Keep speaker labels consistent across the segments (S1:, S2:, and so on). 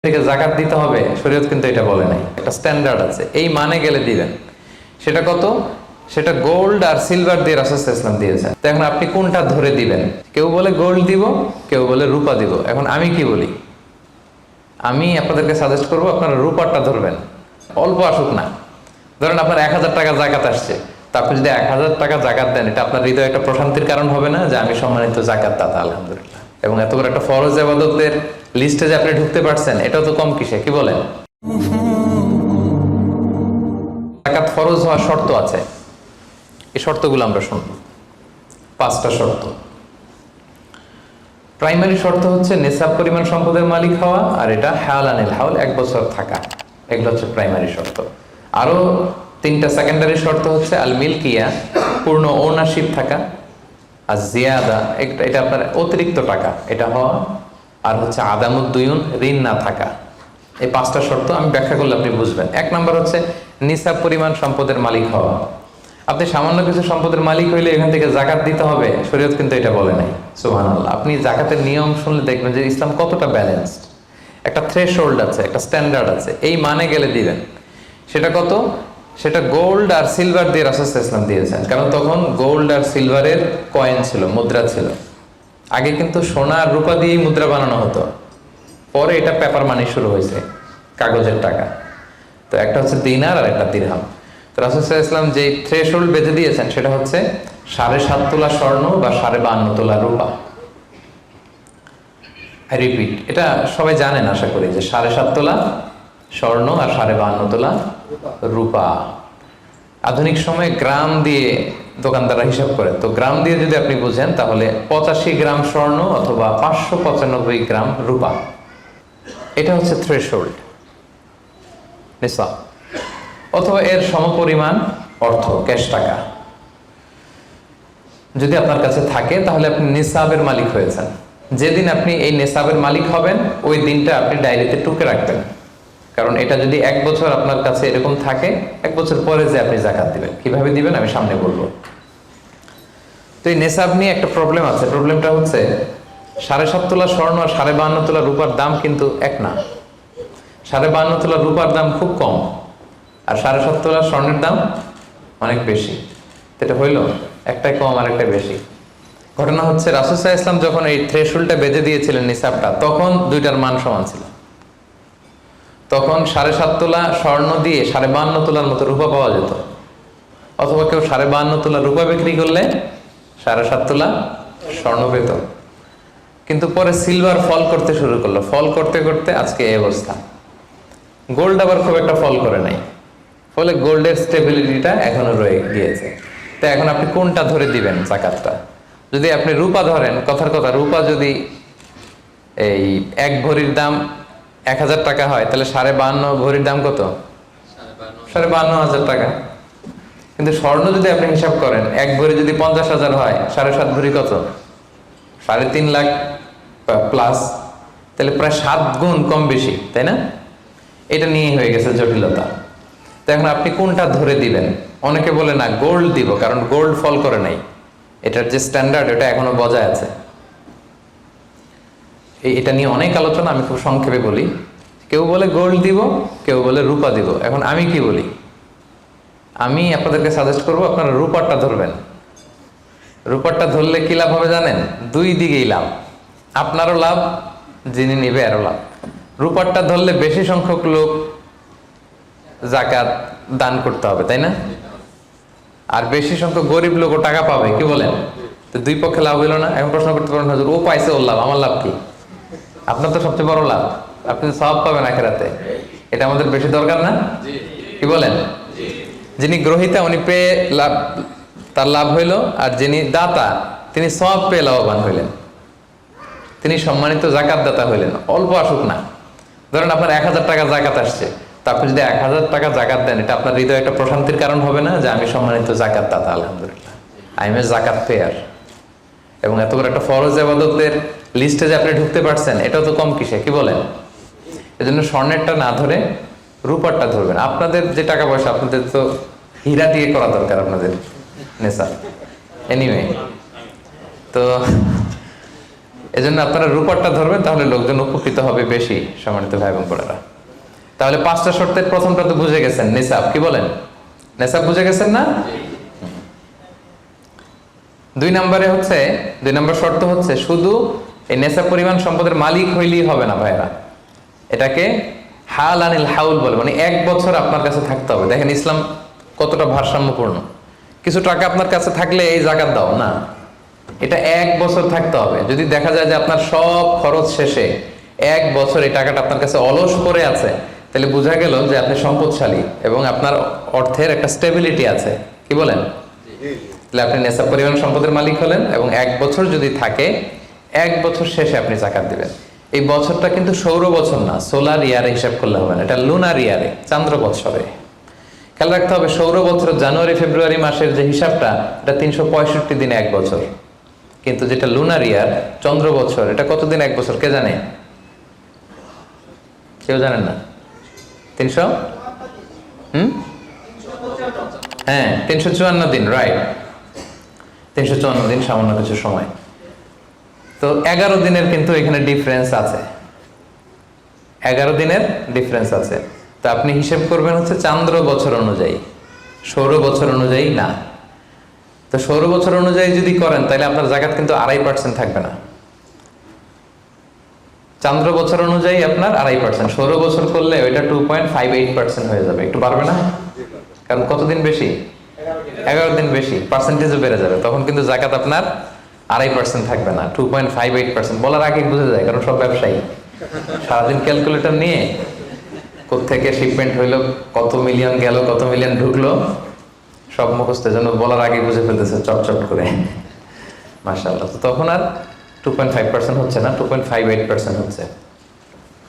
S1: থেকে জাকাত দিতে হবে, শরীয়ত কিন্তু এটা বলে নাই। একটা স্ট্যান্ডার্ড আছে, এই মানে গেলে দিবেন। সেটা কত? সেটা গোল্ড আর সিলভার দিয়ে রাসূল সাল্লাল্লাহু আলাইহি ওয়াসাল্লাম দিয়েছেন। তো এখন আপনি কোনটা ধরে দিবেন? কেউ বলে গোল্ড দিব, কেউ বলে রূপা দিব। এখন আমি কি বলি? আমি আপনাদেরকে সাজেস্ট করবো আপনারা রূপারটা ধরবেন। অল্প আসুক না, ধরেন আপনার 1000 টাকা জাকাত আসছে, তা আপনি যদি 1000 টাকা জাকাত দেন, এটা আপনার হৃদয়ে একটা প্রশান্তির কারণ হবে না যে আমি সম্মানিত জাকাত দাতা, আলহামদুলিল্লাহ। এবং এত বড় একটা ফরজ ইবাদতের লিস্টে যে আপনি ঢুকতে পারছেন, এটাও তো কম কিসে, কি বলেন? জাকাত ফরজ হওয়ার শর্ত আছে, এই শর্তগুলো আমরা শুনব। 5টা শর্ত। প্রাইমারি শর্ত হচ্ছে নেসাব পরিমাণ সম্পদের মালিক হওয়া, আর এটা হাওলানিল হাওল, 1 বছর থাকা। এগুলো হচ্ছে প্রাইমারি শর্ত। আরো 3টা সেকেন্ডারি শর্ত হচ্ছে আল মিলকিয়া, পূর্ণ ওনারশিপ থাকা, আর জিয়াদা, এটা আপনার অতিরিক্ত টাকা এটা হওয়া, আর হচ্ছে আদামুদ্দুয়ুন, ঋণ না থাকা। এই 5টা শর্ত আমি ব্যাখ্যা করলে আপনি বুঝবেন। 1 নম্বর হচ্ছে নিসাব পরিমাণ সম্পদের মালিক হওয়া। আপনি সামান্য কিছু সম্পদের মালিক হইলে এখান থেকে জাকাত দিতে হবে, শরীয়ত কিন্তু এটা বলে নাই। সুবহানাল্লাহ। আপনি জাকাতের নিয়ম শুনলে দেখবেন যে ইসলাম কতটা ব্যালেন্সড। একটা থ্রেশহোল্ড আছে, একটা স্ট্যান্ডার্ড আছে, এই মানে গেলে দিবেন। সেটা কত? সেটা গোল্ড আর সিলভার দিয়ে রাসূল সাল্লাল্লাহু আলাইহি ওয়াসাল্লাম দিয়েছেন। কারণ তখন গোল্ড আর সিলভারের কয়েন ছিল, মুদ্রা ছিল। আগে কিন্তু সোনা আর রূপা দিয়েই মুদ্রা বানানো হতো, পরে এটা পেপার মানি শুরু হয়েছে, কাগজের টাকা। তো একটা হচ্ছে দিনার আর একটা দিরহাম। তো রাসূল সাল্লাল্লাহু আলাইহি ওয়াসাল্লাম যে থ্রেশহোল্ড বেঁধে দিয়েছেন সেটা হচ্ছে 7.5 তোলা স্বর্ণ বা 52.5 তোলা রূপা। আই রিপিট, এটা সবাই জানেন আশা করি, যে 7.5 তোলা স্বর্ণ আর 52.5 তোলা রূপা। আধুনিক সময়ে গ্রাম দিয়ে দোকানদাররা হিসাব করে, তো গ্রাম দিয়ে যদি আপনি বুঝেন তাহলে 85 গ্রাম স্বর্ণ অথবা 595 গ্রাম রূপা, এটা হচ্ছে থ্রেশহোল্ড নিসাব, অথবা এর সমপরিমাণ অর্থ, ক্যাশ টাকা যদি আপনার কাছে থাকে, তাহলে আপনি নিসাবের মালিক হয়েছেন। যেদিন আপনি এই নিসাবের মালিক হবেন, ওই দিনটা আপনি ডায়েরিতে টুকে রাখবেন। কারণ এটা যদি 1 বছর আপনার কাছে এরকম থাকে, 1 বছর পরে যে আপনি জাকাত দিবেন, কিভাবে দিবেন আমি সামনে বলবো। তো এই নেসাব নিয়ে একটা প্রবলেম আছে। প্রবলেমটা হচ্ছে 7.5 তোলা স্বর্ণ আর 52.5 তোলা রূপার দাম কিন্তু এক না। 52.5 তোলা রূপার দাম খুব কম, আর 7.5 তোলা স্বর্ণের দাম অনেক বেশি। এটা হইল একটাই কম আর একটা বেশি। ঘটনা হচ্ছে রাসূল সাল্লাল্লাহু আলাইহি ওয়াসাল্লাম যখন এই থ্রেশহোল্ডটা বেঁধে দিয়েছিলেন নিসাবটা, তখন দুইটার মান সমান ছিল। তখন 7.5 তোলা স্বর্ণ দিয়ে 52.5 তোলার মতো রূপা পাওয়া যেত, অথবা কেউ 52.5 তোলা রূপা বিক্রি করলে 7.5 তোলা স্বর্ণ পেত। কিন্তু পরে সিলভার ফল করতে শুরু করলো, ফল করতে করতে আজকে এই অবস্থা। গোল্ড আবার খুব একটা ফল করে নাই, ফলে গোল্ডের স্টেবিলিটিটা এখনো রয়ে গিয়েছে। তো এখন আপনি কোনটা ধরে দিবেন জাকাতটা? যদি আপনি রূপা ধরেন, কথার কথা, রূপা যদি এই 1 ভরির দাম 1000 টাকা হয়, তাহলে 52.5 ভরির দাম কত? 52,500 টাকা। কিন্তু স্বর্ণ যদি আপনি হিসাব করেন, 1 ভরি যদি 50,000 হয়, 7.5 ভরি কত? 3.5 লাখ প্লাস, তাহলে প্রায় 7 গুণ কম বেশি, তাই না? এটা নিয়ে হয়ে গেছে জটিলতা। তো এখন আপনি কোনটা ধরে দিবেন? অনেকে বলে না গোল্ড দিব, কারণ গোল্ড ফল করে নাই, এটার যে স্ট্যান্ডার্ড এটা এখনো বজায় আছে। এটা নিয়ে অনেক আলোচনা, আমি খুব সংক্ষেপে বলি। কেউ বলে গোল্ড দিব, কেউ বলে রূপা দিব। এখন আমি কি বলি? আমি আপনাদেরকে সাজেস্ট করবো আপনারা রূপারটা ধরবেন। রূপারটা ধরলে কি লাভ হবে জানেন? 2 দিকেই লাভ, আপনারও লাভ, যিনি নিবে আরও লাভ। রূপারটা ধরলে বেশি সংখ্যক লোক জাকাত দান করতে হবে, তাই না? আর বেশি সংখ্যক গরিব লোকও টাকা পাবে, কি বলেন? তো 2 পক্ষে লাভ হইল না। এখন প্রশ্ন করতে পারেন, হুজুর ও পাইছে, ওর লাভ, আমার লাভ কি? আপনার তো সবচেয়ে বড় লাভ, আপনি সওয়াব পাবেন আখিরাতে। এটা আমাদের বেশি দরকার না, কি বলেন? যিনি গ্রহীতা উনি পেয়ে লাভ, তার লাভ হইল, আর যিনি দাতা তিনি সওয়াব পেয়ে লাভবান হইলেন, তিনি সম্মানিত জাকাত দাতা হইলেন। অল্প আসুক না, ধরেন আপনার 1000 টাকা জাকাত আসছে, তা আপনি যদি 1000 টাকা জাকাত দেন, এটা আপনার হৃদয়ে একটা প্রশান্তির কারণ হবে না যে আমি সম্মানিত জাকাত দাতা, আলহামদুলিল্লাহ, আই এম এ জাকাত পেয়ার। এবং এত বড় একটা ফরজ ইবাদতের লিস্টে যে আপনি ঢুকতে পারছেন, এটাও তো কম কিসে, কি বলেন? এজন্য স্বর্ণেরটা না ধরে রূপারটা ধরবেন। আপনাদের যে টাকা পয়সা, আপনাদের তো হীরা দিয়ে করা দরকার আপনাদের নেশা। এনিওয়ে, তো এজন্য আপনারা রূপারটা ধরবেন, তাহলে লোকজন উপকৃত হবে বেশি, সম্মানিত ভাই এবং বোনেরা। তাহলে 5টা শর্তের প্রথমটা তো বুঝে গেছেন, নিসাব। কি বলেন? নিসাব বুঝে গেছেন না? 2 নম্বর শর্ত হচ্ছে শুধু এই নেশাব পরিমাণ সম্পদের মালিক হইলেই হবে না ভাইরা, এটাকে হাল আনিল হাউল বলে, মানে 1 বছর আপনার কাছে থাকতে হবে। দেখেন ইসলাম কতটা ভারসাম্যপূর্ণ। কিছু টাকা আপনার কাছে থাকলে এই জাকাত দাও না, এটা 1 বছর থাকতে হবে। যদি দেখা যায় যে আপনার সব খরচ শেষে 1 বছর এই টাকাটা আপনার কাছে অলস পড়ে আছে, তাহলে বোঝা গেল যে আপনি সম্পদশালী এবং আপনার অর্থের একটা স্টেবিলিটি আছে। কি বলেন? তাহলে আপনি নেশাব পরিমাণ সম্পদের মালিক হলেন, এবং 1 বছর যদি থাকে, 1 বছর শেষে আপনি জাকাত দিবেন। এই বছরটা কিন্তু সৌর বছর না, সোলার ইয়ারে হিসাব করলে হবে না, এটা লুনার ইয়ারে, চান্দ্র বৎসরে। খেয়াল রাখতে হবে, সৌর বছর জানুয়ারি ফেব্রুয়ারি মাসের যে হিসাবটা, এটা 365 দিনে 1 বছর, কিন্তু যেটা লুনার ইয়ার, চন্দ্র বছর, এটা কতদিন 1 বছর কে জানে? কেউ জানেন না? 300 হ্যাঁ 354 দিন, রাইট। 354 দিন, সামান্য কিছু সময়। তো 11 দিনের কিন্তু এখানে ডিফারেন্স আছে, 11 দিনের ডিফারেন্স আছে। তো আপনি হিসেব করবেন হচ্ছে চান্দ্র বছর অনুযায়ী, সৌর বছর অনুযায়ী না। তো সৌর বছর অনুযায়ী যদি করেন, তাহলে আপনার জাকাত কিন্তু 2.5% থাকবে না। চান্দ্র বছর অনুযায়ী আপনার 2.5%, সৌর বছর করলে ওইটা 2.58% হয়ে যাবে। একটু বাড়বে না? কারণ কতদিন বেশি? 11 দিন বেশি, পার্সেন্টেজও বেড়ে যাবে। তখন কিন্তু জাকাত আপনার 2.5% থাকবে না, 2.58%। বলার আগে বুঝে যায়, কারণ সব ব্যবসায়ী সারাদিন ক্যালকুলেটর নিয়ে কোত্থেকে শিপমেন্ট হইলো, কত মিলিয়ন গেল, কত মিলিয়ন ঢুকলো, সব মুখস্থ। জন্য বলার আগে বুঝে ফেলতেছে চটচট করে, মাশাআল্লাহ। তো তখন আর 2.5% হচ্ছে না, 2.58% হচ্ছে।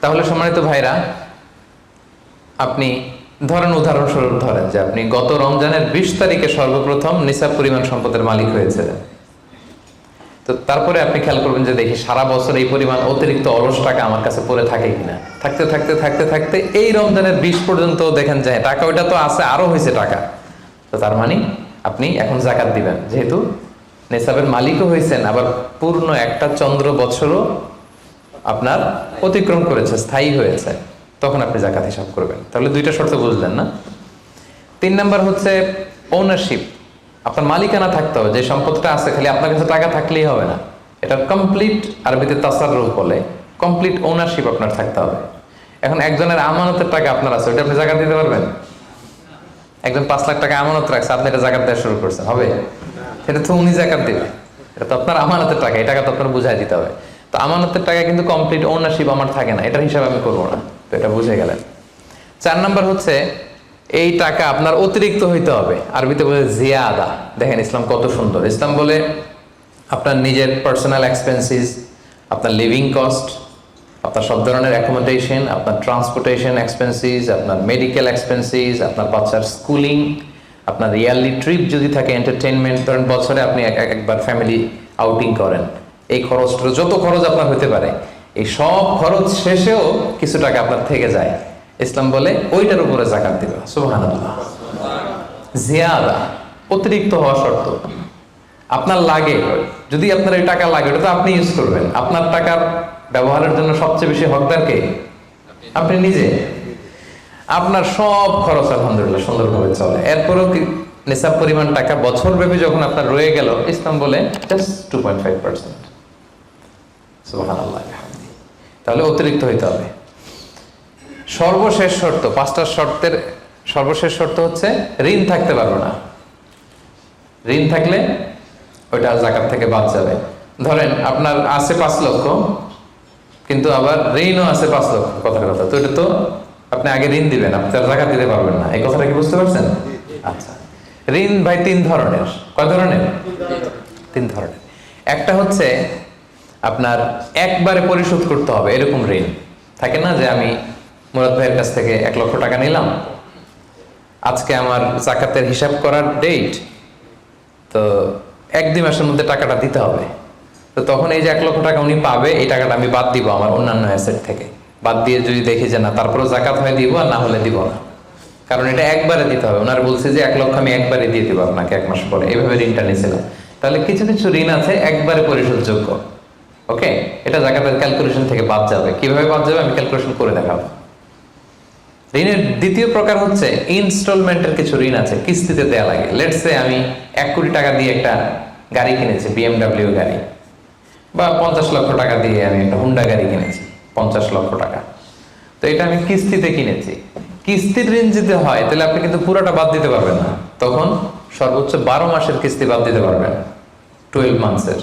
S1: তাহলে সম্মানিত ভাইরা, আপনি ধরেন, উদাহরণস্বরূপ ধরেন যে আপনি গত রমজানের 20 তারিখে সর্বপ্রথম নিসাব পরিমাণ সম্পদের মালিক হয়েছিলেন। তো তারপরে আপনি খেয়াল করবেন যে দেখি সারা বছর এই পরিমাণ অতিরিক্ত অলস টাকা আমার কাছে পড়ে থাকে কিনা। থাকতে এই রমজানের 20 পর্যন্ত দেখেন যে টাকা ওইটা তো আছে, আরো হয়েছে টাকা। তো তার মানে আপনি এখন জাকাত দিবেন, যেহেতু নিসাবের মালিকও হয়েছেন, আবার পূর্ণ একটা চন্দ্র বছরও আপনার অতিক্রম করেছে, স্থায়ী হয়েছে, তখন আপনি জাকাত হিসাব করবেন। তাহলে 2টা শর্ত বুঝলেন না? 3 নাম্বার হচ্ছে ওনারশিপ। আপনার মালিকানা থাকতে হবে, যে সম্পদটা আছে খালি আপনার কাছে টাকা থাকলেই হবে না, এটা কমপ্লিট, আরবিতে তাসাররুফ বলে, কমপ্লিট ওনারশিপ আপনার থাকতে হবে। এখন একজনের আমানতের টাকা আপনার আছে, ওটা আপনি জাকাত দিতে পারবেন? একজন 5 লাখ টাকা আমানত রাখছে, আপনি এটা জাকাত দেওয়া শুরু করছেন, হবে? সেটা তো উনি জাকাত দিবে, এটা তো আপনার আমানতের টাকা, এই টাকা তো আপনার বুঝাই দিতে হবে। তো আমানতের টাকা কিন্তু কমপ্লিট ওনারশিপ আমার থাকে না, এটার হিসাব আমি করবো না। তো এটা বুঝে গেলেন। 4 নাম্বার হচ্ছে এই টাকা আপনার অতিরিক্ত হইতে হবে, আরবিতে বলে জিয়াদা। দেখেন ইসলাম কত সুন্দর। ইসলাম বলে আপনার নিজের পার্সোনাল এক্সপেন্সিস, আপনার লিভিং কস্ট, আপনার সব ধরনের অ্যাকোমোডেশন, আপনার ট্রান্সপোর্টেশন এক্সপেন্সিস, আপনার মেডিকেল এক্সপেন্সিস, আপনার বাচ্চার স্কুলিং, আপনার ইয়ারলি ট্রিপ যদি থাকে, এন্টারটেনমেন্ট, ধরেন বছরে আপনি একবার ফ্যামিলি আউটিং করেন, এই খরচটা, যত খরচ আপনার হতে পারে, এই সব খরচ শেষেও কিছু টাকা আপনার থেকে যায়, ইসলাম বলে ওইটার উপরে জাকাত দিবে। সুবহানাল্লাহ। জিয়াদা, অতিরিক্ত হওয়া শর্ত। আপনার লাগে, যদি আপনার এই টাকা লাগে, ওটা তো আপনি ইউজ করবেন। আপনার টাকার ব্যবহারের জন্য সবচেয়ে বেশি হকদার কে? আপনি নিজে। আপনার সব খরচ আলহামদুলিল্লাহ সুন্দরভাবে চলে, এরপরেও কি নিসাব পরিমাণ টাকা বছর ব্যাপী যখন আপনার রয়ে গেল, ইসলাম বলে জাস্ট 2.5%। সুবহানাল্লাহ। তাহলে অতিরিক্ত হইতে হবে। সর্বশেষ শর্ত, 5টা শর্তের সর্বশেষ শর্ত হচ্ছে ঋণ থাকতে পারবে না। ঋণ থাকলে ওইটা জাকাত থেকে বাদ যাবে। ধরেন আপনার আছে 5 লক্ষ, কিন্তু আবার ঋণও আছে 5 লক্ষ, কথার কথা। তো এটা তো আপনি আগে ঋণ দিবেন, আপনি তার জাকাত দিতে পারবেন না। এই কথাটা কি বুঝতে পারছেন? আচ্ছা, ঋণ ভাই 3 ধরনের। কয় ধরনের? 3 ধরনের। একটা হচ্ছে আপনার একবারে পরিশোধ করতে হবে, এরকম ঋণ থাকে না, যে আমি মুরাদ ভাইয়ের কাছ থেকে 1 লক্ষ টাকা নিলাম, আজকে আমার জাকাতের হিসাব করার ডেট, তো 1-2 মাসের মধ্যে টাকাটা দিতে হবে। তো তখন এই যে 1 লক্ষ টাকা উনি পাবে, এই টাকাটা আমি বাদ দিব আমার অন্যান্য অ্যাসেট থেকে। বাদ দিয়ে যদি দেখি যে না, তারপরেও জাকাত হয় দিব, আর না হলে দিব না, কারণ এটা একবারে দিতে হবে। ওনার বলছে যে 1 লক্ষ আমি একবারে দিয়ে দিব আপনাকে 1 মাস পরে, এইভাবে ঋণটা নিয়েছিলাম। তাহলে কিছু কিছু ঋণ আছে একবারে পরিশোধযোগ্য, ওকে, এটা জাকাতের ক্যালকুলেশন থেকে বাদ যাবে। কিভাবে বাদ যাবে আমি ক্যালকুলেশন করে দেখাবো। ঋণের দ্বিতীয় প্রকার হচ্ছে ইনস্টলমেন্টের কিছু ঋণ আছে, কিস্তিতে দেয়া লাগে। লেটস সে আমি 1 কোটি টাকা দিয়ে একটা গাড়ি কিনেছি, BMW গাড়ি, বা 50 লক্ষ টাকা দিয়ে আমি একটা হুন্ডা গাড়ি কিনেছি 50 লক্ষ টাকা। তো এটা আমি কিস্তিতে কিনেছি। কিস্তির ঋণ যদি হয় তাহলে আপনি কিন্তু পুরোটা বাদ দিতে পারবেন না, তখন সর্বোচ্চ 12 মাসের কিস্তি বাদ দিতে পারবেন, 12 মান্থসের।